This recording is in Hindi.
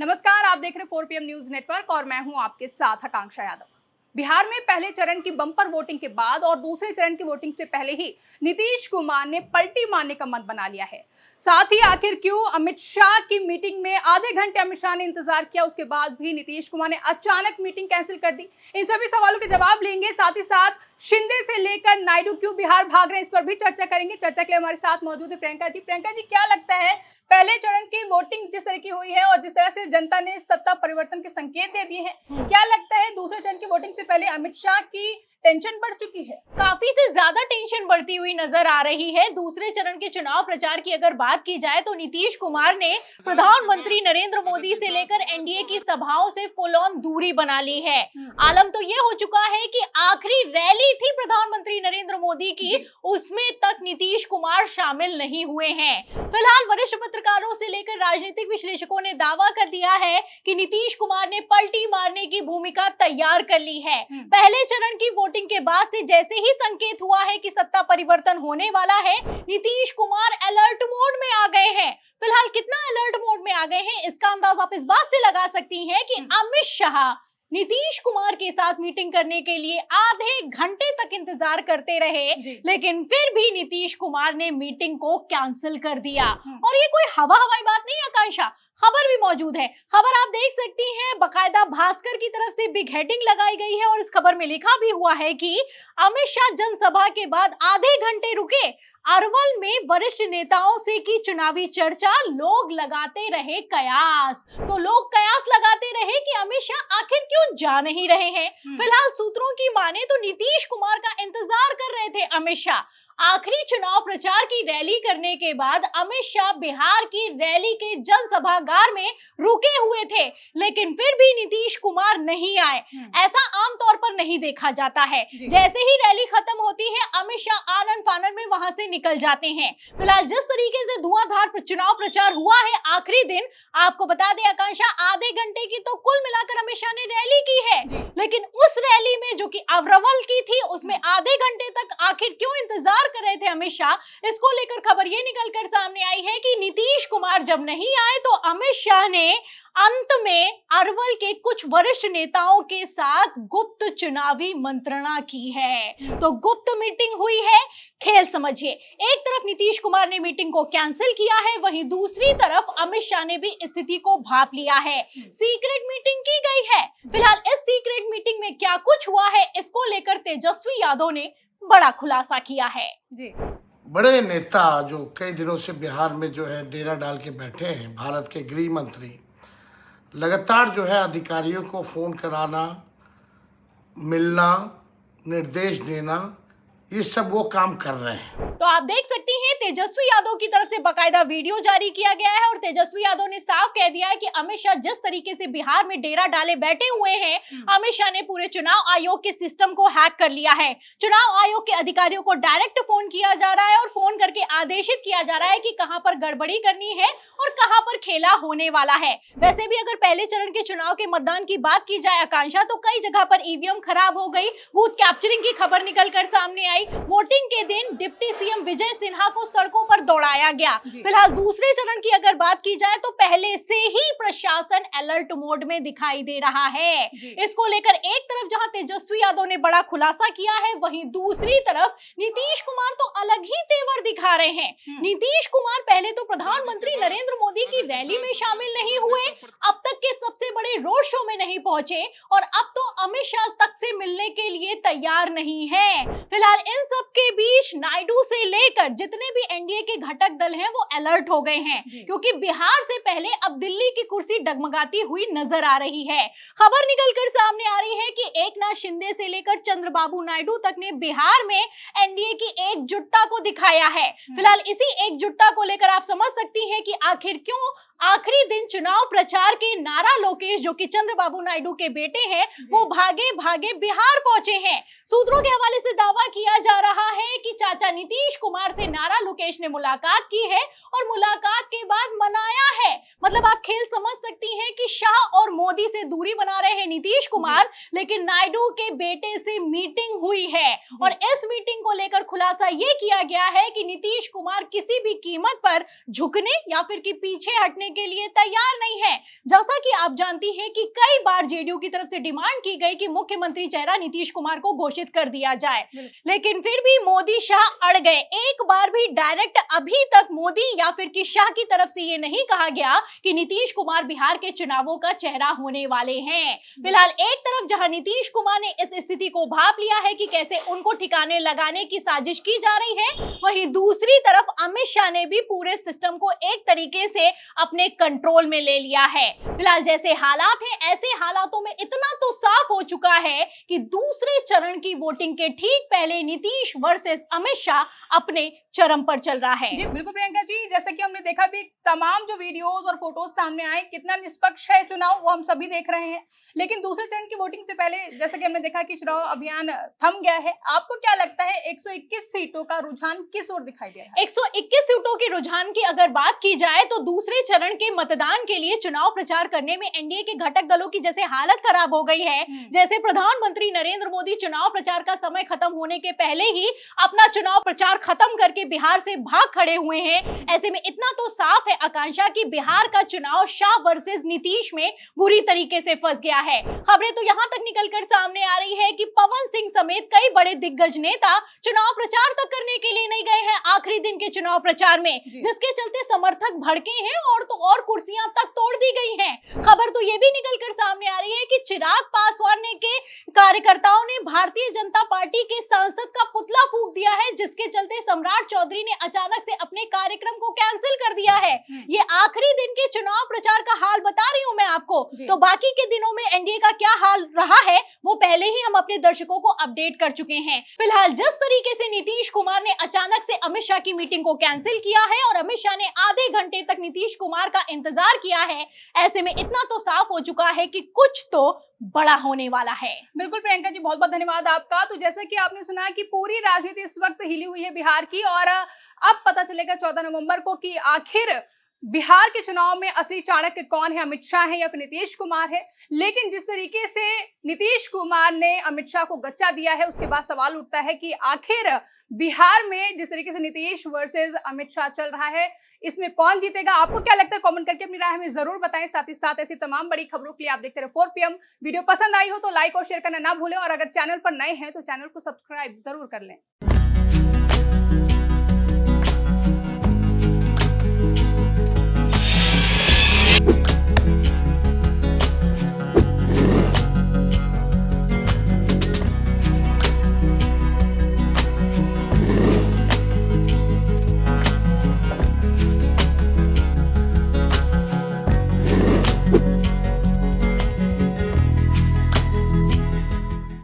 नमस्कार, आप देख रहे 4 PM न्यूज नेटवर्क और मैं हूं आपके साथ आकांक्षा यादव। बिहार में पहले चरण की बम्पर वोटिंग के बाद और दूसरे चरण की वोटिंग से पहले ही नीतीश कुमार ने पलटी मारने का मन बना लिया है। साथ ही आखिर क्यों अमित शाह की मीटिंग में आधे घंटे अमित शाह ने इंतजार किया, उसके बाद भी नीतीश कुमार ने अचानक मीटिंग कैंसिल कर दी। इन सभी सवालों के जवाब लेंगे, साथ ही साथ शिंदे से लेकर नायडू क्यों बिहार भाग रहे हैं, इस पर भी चर्चा करेंगे। चर्चा के लिए हमारे साथ मौजूद है प्रियंका जी। प्रियंका जी, क्या लगता है, पहले चरण की वोटिंग जिस तरह की हुई है और जिस तरह से जनता ने सत्ता परिवर्तन के संकेत दे दिए हैं, क्या लगता है दूसरे चरण की वोटिंग से पहले अमित शाह की टेंशन बढ़ चुकी है? काफी से ज्यादा टेंशन बढ़ती हुई नजर आ रही है। दूसरे चरण के चुनाव प्रचार की अगर बात की जाए तो नीतीश कुमार ने प्रधानमंत्री नरेंद्र मोदी से लेकर एनडीए की सभाओं से फुल ऑन दूरी बना ली है। आलम तो ये हो चुका है कि आखिरी रैली थी प्रधानमंत्री नरेंद्र मोदी की, उसमें तक नीतीश कुमार शामिल नहीं हुए हैं। फिलहाल वरिष्ठ पत्रकारों से लेकर राजनीतिक विश्लेषकों ने दावा कर दिया है कि नीतीश कुमार ने पलटी मारने की भूमिका तैयार कर ली है। पहले चरण की वोटिंग के बाद से जैसे ही संकेत हुआ है कि सत्ता परिवर्तन होने वाला है, नीतीश कुमार अलर्ट मोड में आ गए हैं। फिलहाल कितना अलर्ट मोड में आ गए हैं, इसका अंदाज आप इस बात से लगा सकती हैं कि अमित शाह नीतीश कुमार के साथ मीटिंग करने के लिए आधे घंटे तक इंतजार करते रहे, लेकिन फिर भी नीतीश कुमार ने मीटिंग को कैंसिल कर दिया। और ये कोई हवाई बात नहीं आकांक्षा, खबर भी मौजूद है। खबर आप देख सकती हैं, बकायदा भास्कर की तरफ से बिग हेडिंग लगाई गई है और इस खबर में लिखा भी हुआ है कि अमित शाह जनसभा के बाद आधे घंटे रुके, अरवल में वरिष्ठ नेताओं से की चुनावी चर्चा, लोग लगाते रहे कयास। तो लोग कयास लगाते रहे कि अमित शाह आखिर क्यों जा नहीं रहे हैं। फिलहाल सूत्रों की माने तो नीतीश कुमार का इंतजार कर रहे थे अमित शाह। आखिरी चुनाव प्रचार की रैली करने के बाद अमित शाह बिहार की रैली के जनसभागार में रुके हुए थे, लेकिन फिर भी नीतीश कुमार नहीं आए। ऐसा आमतौर पर नहीं देखा जाता है। जैसे ही रैली खत्म होती है, अमित शाह आनन फानन में वहां से निकल जाते हैं। फिलहाल जिस तरीके से धुआंधार चुनाव प्रचार हुआ है आखिरी दिन, आपको बता दें आकांक्षा, आधे घंटे की तो कुल मिलाकर अमित शाह ने रैली की है, लेकिन उस रैली में जो कि अरवल की थी, उसमें आधे घंटे तक आखिर क्यों इंतजार कर रहे थे अमित शाह, इसको लेकर खबर ये निकलकर सामने आई है कि नीतीश कुमार जब नहीं आए तो अमित शाह ने अंत में अरवल के कुछ वरिष्ठ नेताओं के साथ गुप्त चुनावी मंत्रणा की है। तो गुप्त मीटिंग हुई है, खेल समझिए। एक तरफ नीतीश कुमार ने मीटिंग को कैंसिल किया है, वहीं दूसरी तरफ अमित शाह ने भी स्थिति को भांप लिया है। सीक्रेट मीटिंग की गई है। फिलहाल इस सीक्रेट मीटिंग में क्या कुछ हुआ है, इसको लेकर तेजस्वी यादव ने बड़ा खुलासा किया है। जी, बड़े नेता जो कई दिनों से बिहार में जो है डेरा डाल के बैठे हैं, भारत के गृह मंत्री लगातार जो है अधिकारियों को फ़ोन कराना, मिलना, निर्देश देना, ये सब वो काम कर रहे हैं। तो आप देख सकती हैं, तेजस्वी यादव की तरफ से बकायदा वीडियो जारी किया गया है और तेजस्वी यादव ने साफ कह दिया है कि अमित शाह जिस तरीके से बिहार में डेरा डाले बैठे हुए हैं, अमित शाह ने पूरे चुनाव आयोग के सिस्टम को हैक कर लिया है। चुनाव आयोग के अधिकारियों को डायरेक्ट फोन किया जा रहा है और फोन करके आदेशित किया जा रहा है कि कहां पर गड़बड़ी करनी है और कहां पर खेला होने वाला है। वैसे भी अगर पहले चरण के चुनाव के मतदान की बात की जाए आकांक्षा, तो कई जगह पर ईवीएम खराब हो गई, बूथ कैप्चरिंग की खबर निकल कर सामने आई। वोटिंग के दिन डिप्टी सीएम विजय सिन्हा को सड़कों पर दौड़ाया गया। फिलहाल दूसरे चरण की अगर बात की जाए तो पहले से ही प्रशासन अलर्ट मोड में दिखाई दे रहा है। इसको लेकर एक तरफ जहां तेजस्वी यादव ने बड़ा खुलासा किया है, वहीं दूसरी तरफ नीतीश कुमार तो अलग ही तेवर दिखा रहे हैं। नीतीश कुमार पहले तो प्रधानमंत्री नरेंद्र मोदी की रैली में शामिल नहीं हुए, अब तक के सबसे बड़े रोड शो में नहीं पहुंचे और अब तो अमित शाह तक से मिलने के लिए तैयार नहीं है। फिलहाल इन सब के बीच नायडू से लेकर जितने भी एनडीए के घटक दल हैं वो अलर्ट हो गए हैं, क्योंकि बिहार से पहले अब दिल्ली की कुर्सी डगमगाती हुई नजर आ रही है। खबर निकलकर सामने आ रही है कि एकनाथ शिंदे से लेकर चंद्रबाबू नायडू तक ने बिहार में एनडीए की एकजुटता को दिखाया है। फिलहाल इसी एकजुटता को लेकर आप समझ सकती हैं कि आखिर क्यों आखिरी दिन चुनाव प्रचार के नारा लोकेश, जो कि चंद्रबाबू नायडू के बेटे हैं, वो भागे भागे बिहार पहुंचे हैं। सूत्रों के हवाले से दावा किया जा रहा है कि चाचा नीतीश कुमार से नारा लोकेश ने मुलाकात की है और मुलाकात के बाद मनाया है। मतलब आप खेल समझ सकती हैं कि शाह और मोदी से दूरी बना रहे हैं नीतीश कुमार, लेकिन नायडू के बेटे से मीटिंग हुई है और इस मीटिंग को लेकर खुलासा ये किया गया है कि नीतीश कुमार किसी भी कीमत पर झुकने या फिर कि पीछे हटने के लिए तैयार नहीं है। जैसा कि आप जानती हैं कि कई बार जेडीयू की तरफ से डिमांड की गई कि मुख्यमंत्री चेहरा नीतीश कुमार को घोषित कर दिया जाए, लेकिन फिर भी मोदी शाह अड़ गए। एक बार भी डायरेक्ट अभी तक मोदी या फिर कि शाह की तरफ से ये नहीं कहा गया कि नीतीश कुमार बिहार के चुनावों का चेहरा होने वाले हैं। फिलहाल एक तरफ जहां नीतीश कुमार ने इस स्थिति को भांप लिया है कि कैसे उनको ठिकाने लगाने की साजिश की जा रही है, वहीं दूसरी तरफ अमित शाह ने भी पूरे सिस्टम को एक तरीके से अपने कंट्रोल में ले लिया है। फिलहाल जैसे हालात हैं, ऐसे हालातों में इतना तो साफ हो चुका है कि दूसरे चरण की वोटिंग के ठीक पहले नीतीश वर्सेस अमित शाह अपने चरम पर चल रहा है। जी बिल्कुल प्रियंका जी, जैसा कि हमने देखा भी तमाम जो वीडियोस और फोटोज सामने आए, कितना निष्पक्ष है चुनाव वो हम सभी देख रहे हैं। लेकिन दूसरे चरण की वोटिंग से पहले जैसा कि हमने देखा कि चुनाव अभियान थम गया है। आपको क्या लगता है 121 सीटों का रुझान किस ओर दिखाई दे रहा है? 121 सीटों के रुझान की अगर बात की जाए तो दूसरे चरण के मतदान के लिए चुनाव प्रचार करने में एनडीए के घटक दलों की जैसे हालत खराब हो गई है, जैसे प्रधानमंत्री नरेंद्र मोदी चुनाव प्रचार का समय खत्म होने के पहले ही अपना चुनाव प्रचार खत्म करके बिहार से भाग खड़े हुए हैं। ऐसे में इतना तो साफ है आकांक्षा कि बिहार का चुनाव शाह वर्सेस नीतीश में बुरी तरीके से फंस गया है। खबरें तो यहां तक निकलकर सामने आ रही है कि पवन सिंह समेत कई बड़े दिग्गज नेता चुनाव प्रचार तक करने के लिए नहीं गए हैं आखिरी दिन के चुनाव प्रचार में, जिसके चलते समर्थक भड़के हैं और तो और कुर्सियां तक तोड़ दी गई हैं। खबर तो ये भी निकलकर सामने आ रही है कि चिराग पासवान के कार्यकर्ताओं ने भारतीय जनता पार्टी के सांसद का पुतला फूंक दिया है, जिसके चलते सम्राट चौधरी ने अचानक से अपने कार्यक्रम को कैंसिल कर दिया है। ये आखिरी दिन के चुनाव प्रचार का हाल बता रही हूं मैं आपको, तो बाकी के दिनों में एनडीए का क्या हाल रहा है वो पहले ही हम अपने दर्शकों को अपडेट कर चुके हैं। फिलहाल जिस तरीके से नीतीश कुमार ने अचानक से अमित शाह की मीटिंग को कैंसिल किया है और अमित शाह ने आधे घंटे तक नीतीश कुमार का इंतजार किया है, ऐसे में इतना तो साफ हो चुका है कि कुछ तो बड़ा होने वाला है। बिल्कुल प्रियंका जी, बहुत बहुत धन्यवाद आपका। तो जैसा कि आपने सुना कि पूरी राजनीति इस वक्त हिली हुई है बिहार की, और अब पता चलेगा 14 नवंबर को कि आखिर बिहार के चुनाव में असली चाणक्य कौन है, अमित शाह है या फिर नीतीश कुमार है। लेकिन जिस तरीके से नीतीश कुमार ने अमित शाह को गच्चा दिया है, उसके बाद सवाल उठता है कि आखिर बिहार में जिस तरीके से नीतीश वर्सेस अमित शाह चल रहा है, इसमें कौन जीतेगा? आपको क्या लगता है? कमेंट करके अपनी राय हमें जरूर बताएं। साथ ही साथ ऐसी तमाम बड़ी खबरों के लिए आप देखते रहे 4 PM। वीडियो पसंद आई हो तो लाइक और शेयर करना ना भूलें, और अगर चैनल पर नए हैं तो चैनल को सब्सक्राइब जरूर कर लें।